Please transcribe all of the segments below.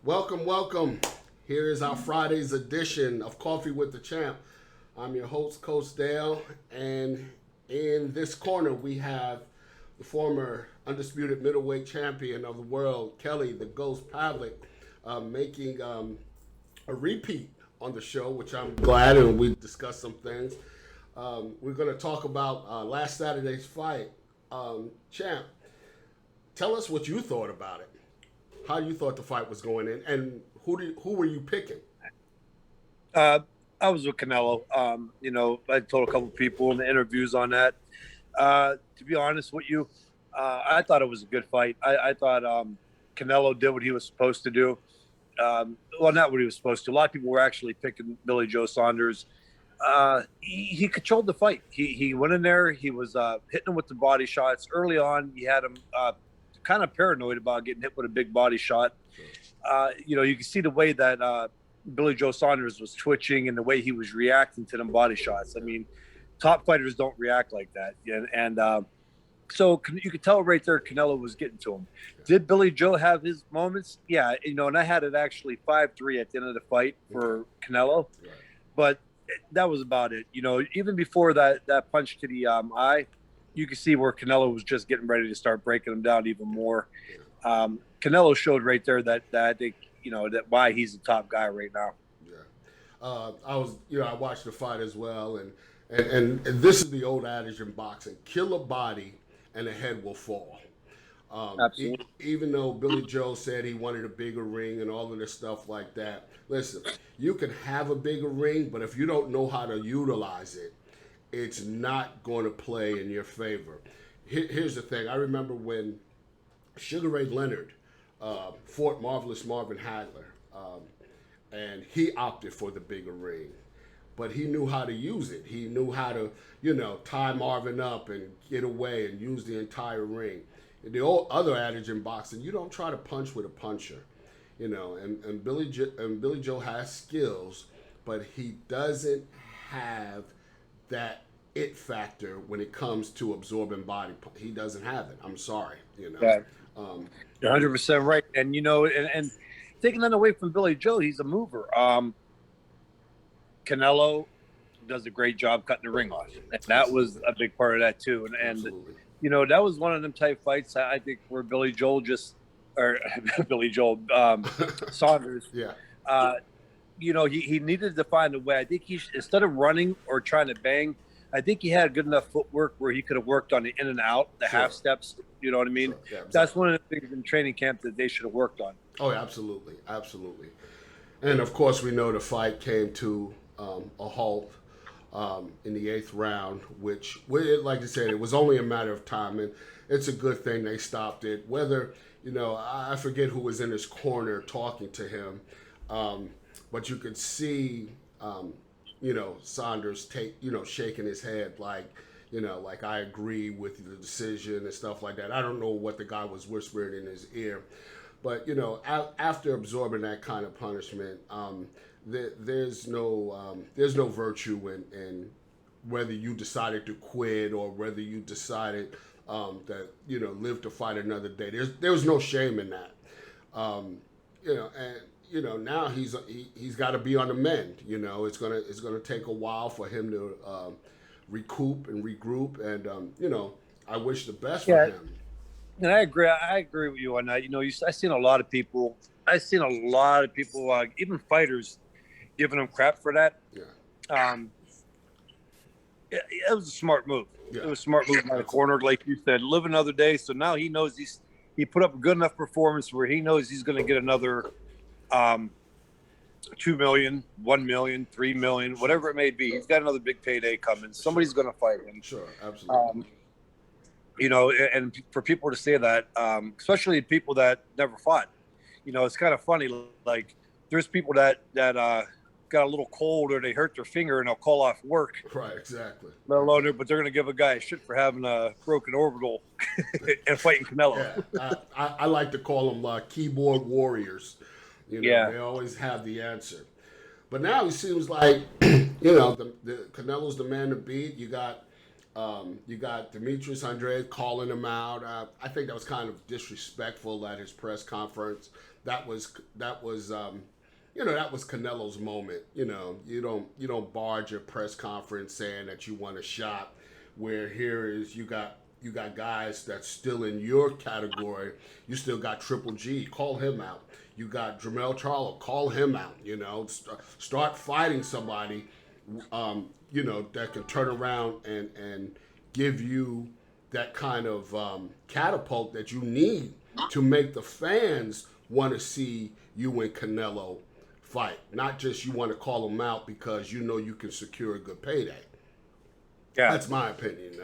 Welcome, welcome. Here is our Friday's edition of Coffee with the Champ. I'm your host, Coach Dale, and in this corner we have the former undisputed middleweight champion of the world, Kelly the Ghost Pavlik, making a repeat on the show, which I'm glad, and we discussed some things. We're going to talk about last Saturday's fight. Champ, tell us what you thought about it. How you thought the fight was going in, and who were you picking? I was with Canelo. I told a couple people in the interviews on that. To be honest with you, I thought it was a good fight. I thought Canelo did what he was supposed to do. Well, not what he was supposed to. A lot of people were actually picking Billy Joe Saunders. He controlled the fight. He went in there. He was hitting him with the body shots. Early on, he had him kind of paranoid about getting hit with a big body shot. You can see the way that Billy Joe Saunders was twitching and the way he was reacting to them body shots. I mean, top fighters don't react like that. So you could tell right there Canelo was getting to him. Did Billy Joe have his moments? Yeah, and I had it actually 5-3 at the end of the fight for Canelo. Right. But that was about it. Even before that punch to the eye, you could see where Canelo was just getting ready to start breaking him down even more. Canelo showed right there that I think, that why he's the top guy right now. Yeah. I watched the fight as well, and this is the old adage in boxing: kill a body and the head will fall. Absolutely. Even though Billy Joe said he wanted a bigger ring and all of this stuff like that, listen, you can have a bigger ring, but if you don't know how to utilize it, it's not going to play in your favor. Here's the thing. I remember when Sugar Ray Leonard fought Marvelous Marvin Hagler, and he opted for the bigger ring. But he knew how to use it. He knew how to, tie Marvin up and get away and use the entire ring. The old other adage in boxing: you don't try to punch with a puncher, And Billy Joe has skills, but he doesn't have that it factor when it comes to absorbing body. He doesn't have it. I'm sorry, Yeah. You're 100% right. And, and taking that away from Billy Joe, he's a mover. Canelo does a great job cutting the ring off. And that was a big part of that, too. And that was one of them type fights, I think, where Billy Joel Saunders. Yeah. He needed to find a way. I think instead of running or trying to bang, I think he had good enough footwork where he could have worked on the in and out, the half steps. You know what I mean? Sure. Yeah, exactly. That's one of the things in training camp that they should have worked on. Oh, absolutely. Absolutely. And, of course, we know the fight came to a halt in the 8th round, which, like I said, it was only a matter of time. And it's a good thing they stopped it. Whether, I forget who was in his corner talking to him, but you could see, Saunders shaking his head like I agree with the decision and stuff like that. I don't know what the guy was whispering in his ear, but after absorbing that kind of punishment, there's no virtue in whether you decided to quit or whether you decided that live to fight another day. There was no shame in that, now he's got to be on the mend. It's gonna take a while for him to recoup and regroup, and I wish the best for him. And I agree with you on that. I've seen a lot of people, even fighters, giving him crap for that. Yeah. It was a smart move. Yeah. It was a smart move by the corner, like you said. Live another day. So now he knows he put up a good enough performance where he knows he's going to get another 2 million, 1 million, 3 million, whatever it may be. He's got another big payday coming. Somebody's going to fight him. Sure, absolutely. And for people to say that, especially people that never fought, it's kind of funny. Like there's people that got a little cold or they hurt their finger and they'll call off work. Right, exactly. Let alone, but they're going to give a guy a shit for having a broken orbital and fighting Canelo. Yeah, I like to call them keyboard warriors. They always have the answer. But now it seems like, the Canelo's the man to beat. You got You got Demetrius Andrade calling him out. I think that was kind of disrespectful at his press conference. That was Canelo's moment. You don't barge a press conference saying that you want a shot. Where here is you got guys that's still in your category. You still got Triple G. Call him out. You got Jermell Charlo. Call him out. Start fighting somebody. That can turn around and give you that kind of catapult that you need to make the fans want to see you and Canelo fight. Not just you want to call them out because you know you can secure a good payday. Yeah, that's my opinion.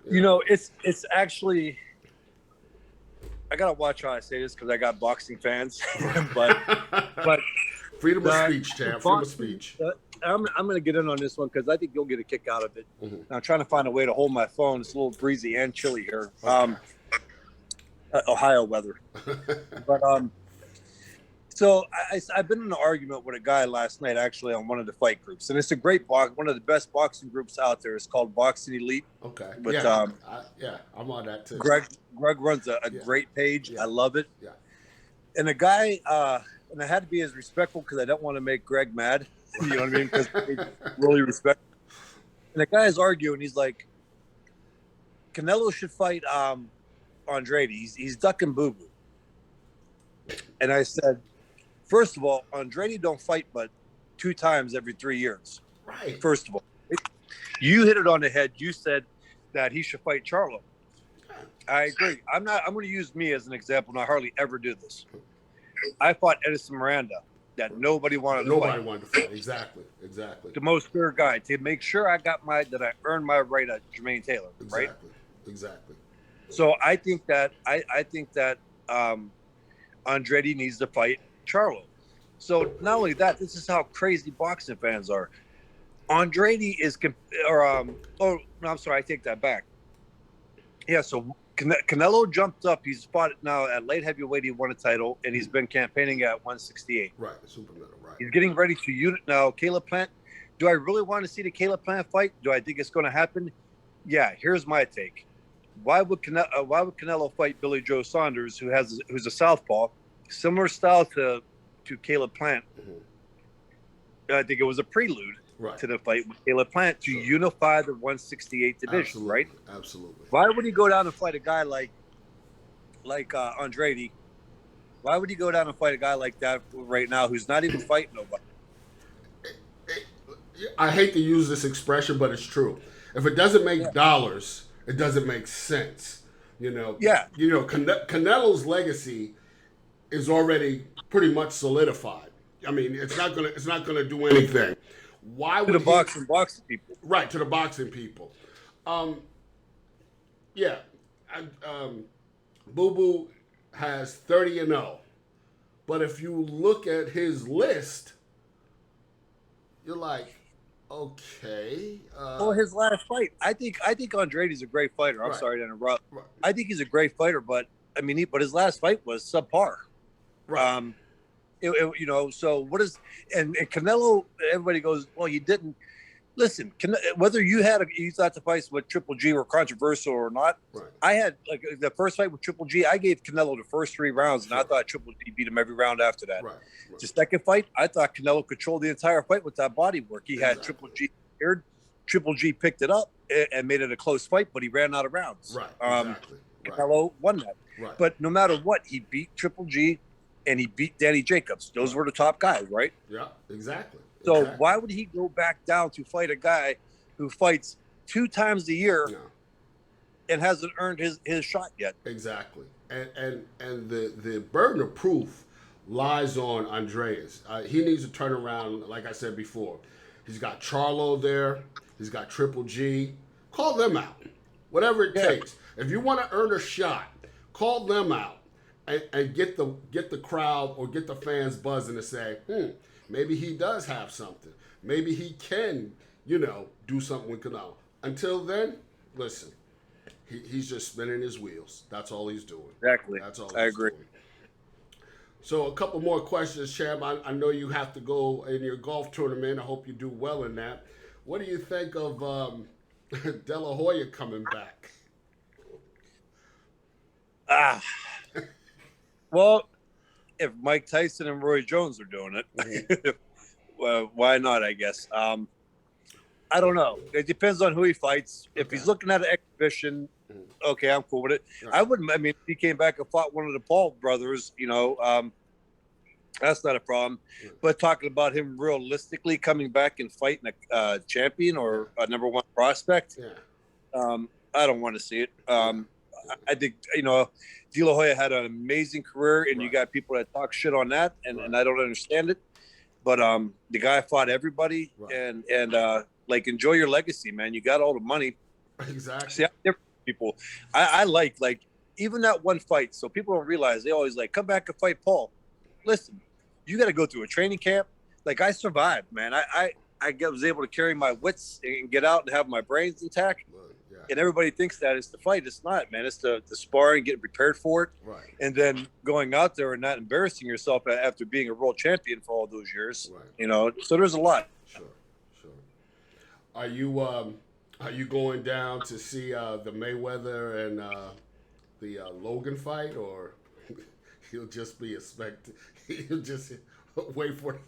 It's actually. I gotta watch how I say this because I got boxing fans, but freedom of speech, champ. Freedom of speech. I'm going to get in on this one because I think you'll get a kick out of it. Mm-hmm. I'm trying to find a way to hold my phone. It's a little breezy and chilly here. Okay. Ohio weather. But so I've been in an argument with a guy last night actually on one of the fight groups, and it's a great one of the best boxing groups out there. It's called Boxing Elite. Okay. But I'm on that too. Greg runs a great page. Yeah. I love it. Yeah. And the guy, and I had to be as respectful because I don't want to make Greg mad. You know what I mean? Because he really respect. And the guy is arguing. He's like, Canelo should fight Andrade. He's ducking Boo Boo. And I said, first of all, Andrade don't fight but 2 times every 3 years. Right. First of all, you hit it on the head. You said that he should fight Charlo. I agree. I'm going to use me as an example, and I hardly ever do this. I fought Edison Miranda. That nobody wanted to fight. Exactly. The most fair guy to make sure I earned my right at Jermaine Taylor. Right. Exactly. So I think that Andrade needs to fight Charlo. So not only that, this is how crazy boxing fans are. Andrade is, I'm sorry, I take that back. Yeah. So Canelo jumped up. He's fought now at light heavyweight. He won a title, and he's been campaigning at 168. Right, super middle. Right. He's getting ready to unit now. Caleb Plant. Do I really want to see the Caleb Plant fight? Do I think it's going to happen? Yeah. Here's my take. Why would Canelo fight Billy Joe Saunders, who's a southpaw, similar style to Caleb Plant? Mm-hmm. I think it was a prelude. Right. To the fight with Caleb Plant to unify the 168 division, absolutely. Right? Absolutely. Why would he go down and fight a guy like Andrade? Why would he go down and fight a guy like that right now who's not even fighting nobody? I hate to use this expression, but it's true. If it doesn't make dollars, it doesn't make sense. Yeah. Canelo's legacy is already pretty much solidified. I mean, it's not gonna do anything. Why would to the boxing people? Right, to the boxing people. Boo Boo has 30-0, but if you look at his list, you're like, okay. His last fight, I think Andrade is a great fighter. I'm sorry to interrupt. Right. I think he's a great fighter, but but his last fight was subpar. Right. So what is and Canelo? Everybody goes, well, he didn't. Listen, whether you thought the fights with Triple G were controversial or not, right. I had the first fight with Triple G. I gave Canelo the first 3 rounds, and I thought Triple G beat him every round after that. Right. The second fight, I thought Canelo controlled the entire fight with that body work. He had Triple G scared. Triple G picked it up and made it a close fight, but he ran out of rounds. Right. Exactly. Canelo won that. Right. But no matter what, he beat Triple G. And he beat Danny Jacobs. Those were the top guys, right? Yeah, exactly. So why would he go back down to fight a guy who fights 2 times a year and hasn't earned his shot yet? Exactly. And the burden of proof lies on Andreas. He needs to turn around, like I said before. He's got Charlo there. He's got Triple G. Call them out. Whatever it takes. If you want to earn a shot, call them out. And get the crowd or get the fans buzzing to say, maybe he does have something. Maybe he can, do something with Canelo. Until then, listen, he's just spinning his wheels. That's all he's doing. Exactly. That's all. I agree. Doing. So a couple more questions, Champ. I know you have to go in your golf tournament. I hope you do well in that. What do you think of De La Hoya coming back. Ah, well, if Mike Tyson and Roy Jones are doing it, Mm-hmm. well, why not? I guess. I don't know. It depends on who he fights. If Okay. he's looking at an exhibition, Mm-hmm. okay, I'm cool with it. Right. I wouldn't. I mean, if he came back and fought one of the Paul brothers, that's not a problem. Right. But talking about him realistically coming back and fighting a champion or a number one prospect, Yeah. I don't want to see it. Yeah. I think De La Hoya had an amazing career, and you Right. got people that talk shit on that, Right. and I don't understand it. But the guy fought everybody, Right. and like enjoy your legacy, man. You got all the money. Exactly. See, different people. I like even that one fight. So people don't realize they always like come back and fight Paul. Listen, you got to go through a training camp. Like I survived, man. I was able to carry my wits and get out and have my brains intact. Yeah. And everybody thinks that it's the fight. It's not, man. It's the sparring, getting prepared for it, Right. and then going out there and not embarrassing yourself after being a world champion for all those years. Right. So there's a lot. Sure. Are you going down to see the Mayweather and the Logan fight, or he'll just be he'll just wait for it?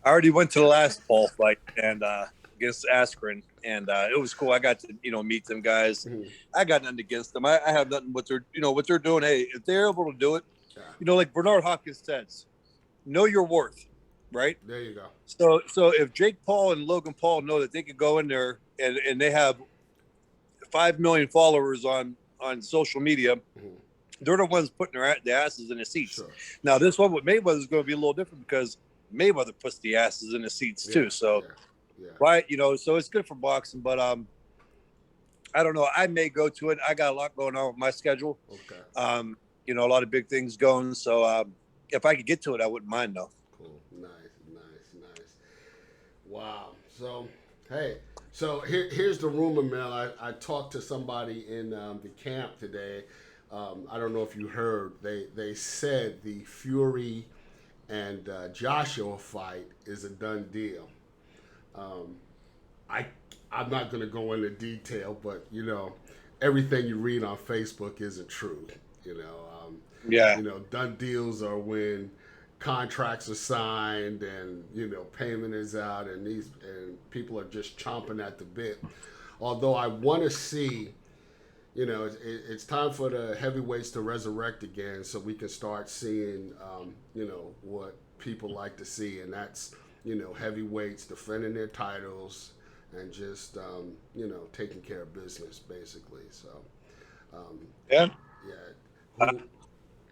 I already went to the last Paul fight and against Askren, and it was cool. I got to meet them guys. Mm-hmm. I got nothing against them. I have nothing what they're doing. Hey, if they're able to do it, Yeah. like Bernard Hopkins says, know your worth, right? There you go. So if Jake Paul and Logan Paul know that they could go in there and they have 5 million followers on social media, Mm-hmm. they're the ones putting their asses in the seats. Sure. Now this one with Mayweather is going to be a little different because Mayweather puts the asses in the seats too. So, right, so it's good for boxing. But I don't know. I may go to it. I got a lot going on with my schedule. Okay. A lot of big things going. So if I could get to it, I wouldn't mind though. Cool. Nice. Wow. So, hey. So here's the rumor mill. I talked to somebody in the camp today. I don't know if you heard. They said the Fury and Joshua fight is a done deal. I'm not going to go into detail, but everything you read on Facebook isn't true. Done deals are when contracts are signed and payment is out and people are just chomping at the bit. Although I want to see, it's time for the heavyweights to resurrect again, so we can start seeing, what people like to see, and that's heavyweights defending their titles and just taking care of business basically. So yeah. Who,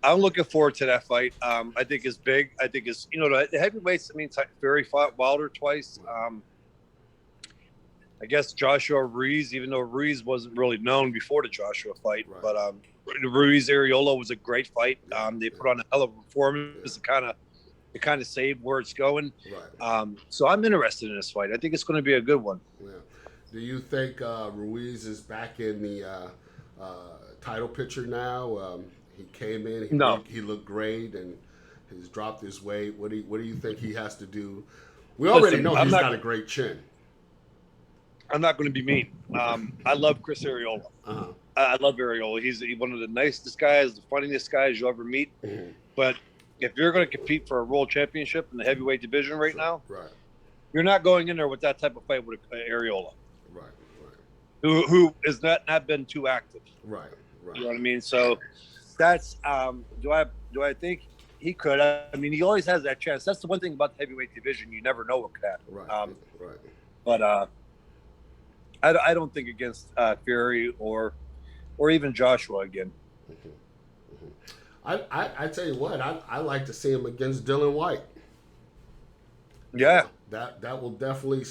I'm looking forward to that fight. I think it's big. I think it's the heavyweights. I mean, Fury fought Wilder twice. I guess Joshua Ruiz, even though Ruiz wasn't really known before the Joshua fight, Right. but Ruiz Areola was a great fight. They put on a hell of a performance. It kind of saved where it's going. Right. So I'm interested in this fight. I think it's going to be a good one. Yeah. Do you think Ruiz is back in the title picture now? He came in. He looked great, and he's dropped his weight. What do you think he has to do? We already know he's got a great chin. I'm not going to be mean. I love Chris Areola. Uh-huh. I love Areola. He's one of the nicest guys, the funniest guys you'll ever meet. Mm-hmm. But if you're going to compete for a world championship in the heavyweight division right now, right, you're not going in there with that type of fight with Areola. Right. Who has not been too active. Right. You know what I mean? So that's do I think he could? I mean, he always has that chance. That's the one thing about the heavyweight division. You never know what could happen. Right. Right. But I don't think against Fury or even Joshua again. Mm-hmm. I tell you what, I like to see him against Dylan White. Yeah, that will definitely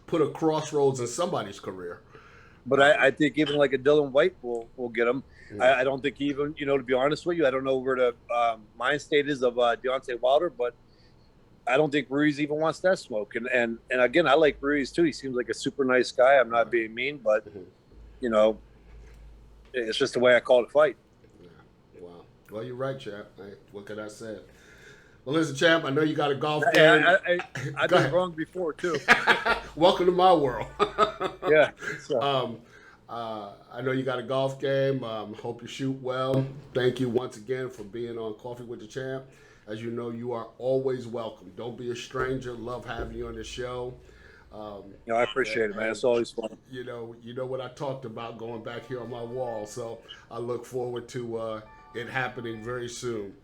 put a crossroads in somebody's career. But I think even like a Dylan White will get him. Yeah. I don't think even to be honest with you, I don't know where the mind state is of Deontay Wilder, but I don't think Ruiz even wants that smoke. And again, I like Ruiz too. He seems like a super nice guy. I'm not being mean, but it's just the way I call it a fight. Yeah. Wow. Well, you're right, chap. What can I say? Well, listen, champ, I know you got a golf Hey, game. I've Go been ahead. wrong before too. Welcome to my world. Yeah. So, um, I know you got a golf game. Hope you shoot well. Thank you once again for being on Coffee with the Champ. As you know, you are always welcome. Don't be a stranger. Love having you on the show. Um, I appreciate it, man. and It's always fun. you know what I talked about going back here on my wall. So I look forward to it happening very soon.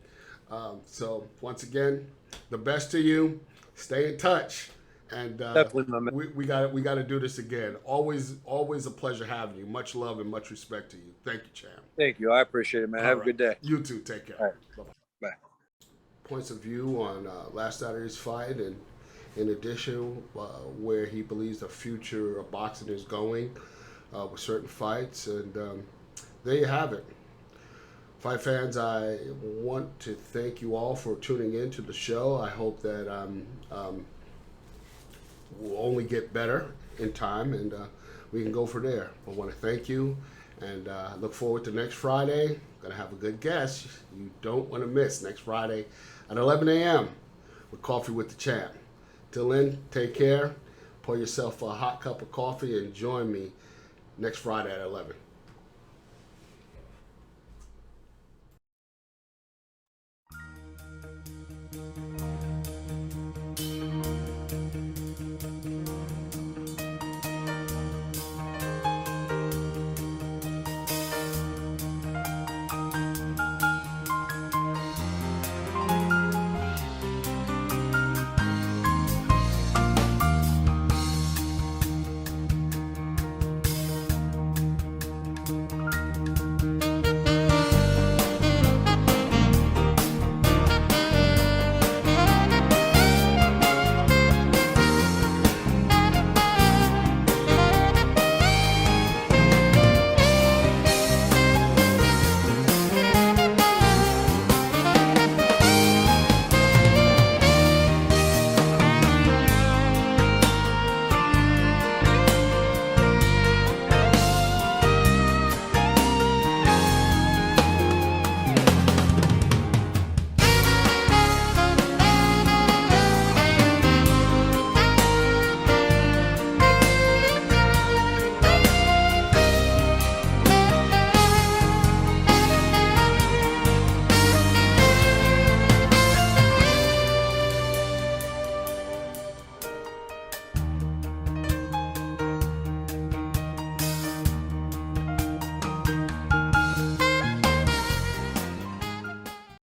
So once again, the best to you. Stay in touch, and Definitely, my man. we got to do this again. Always a pleasure having you. Much love and much respect to you. Thank you, champ. Thank you. I appreciate it, man. All Have a right. good day. You too. Take care. All right. Bye-bye. Bye. Points of view on last Saturday's fight, and in addition, where he believes the future of boxing is going with certain fights, and there you have it. Fight fans, I want to thank you all for tuning in to the show. I hope that we'll only get better in time, and we can go from there. I want to thank you, and look forward to next Friday. Going to have a good guest you don't want to miss next Friday at 11 a.m. with Coffee with the Champ. Till then, take care. Pour yourself a hot cup of coffee and join me next Friday at 11.